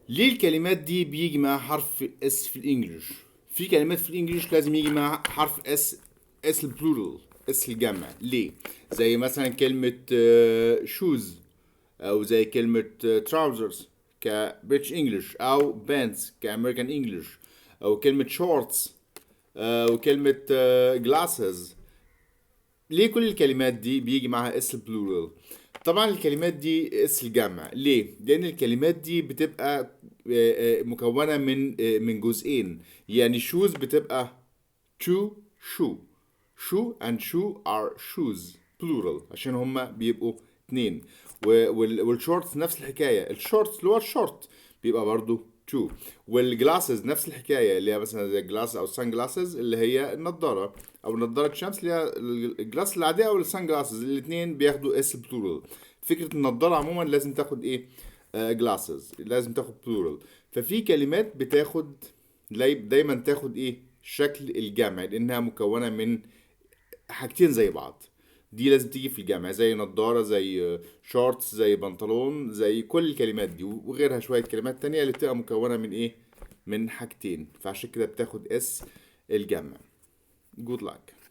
ليه الكلمات دي بيجي معاها حرف اس في الانجليش؟ في كلمات في الانجليش لازم يجي معاها حرف اس، اس البلورال، اس الجمع. ليه؟ زي مثلا كلمة شوز، او زي كلمة تراوزرز كبريتش انجلش، او بانس كامريكان انجلش، او كلمة شورتس، وكلمة جلاسز. ليه كل الكلمات دي بيجي معاها اس البلورال؟ طبعا الكلمات دي اس الجمع. ليه؟ لان الكلمات دي بتبقى مكونة من جزئين. يعني شوز بتبقى two shoe. shoe and shoe are shoes plural عشان هما بيبقوا اتنين. والشورتس نفس الحكاية. الشورتس اللي هو الشورت بيبقى برضو two. والجلاسز نفس الحكاية، اللي هي مثلا زي الجلاس او سان جلاسز اللي هي النضارة، او نضارة شمس اللي هي الجلاس العادية، او السان جلاسز. الاتنين بياخدوا اس بلورال. فكرة النضارة عموما لازم تاخد ايه؟ جلاسز لازم تاخد بلورال. ففي كلمات بتاخد دايما تاخد ايه؟ شكل الجمع، لانها مكونة من حاجتين زي بعض. دي لازم تيجي في الجمع، زي نضارة، زي شورتس، زي بنطلون، زي كل الكلمات دي وغيرها شوية كلمات تانية اللي بتبقى مكونة من ايه؟ من حاجتين. فعشان كده بتاخد اس الجمع. Good luck.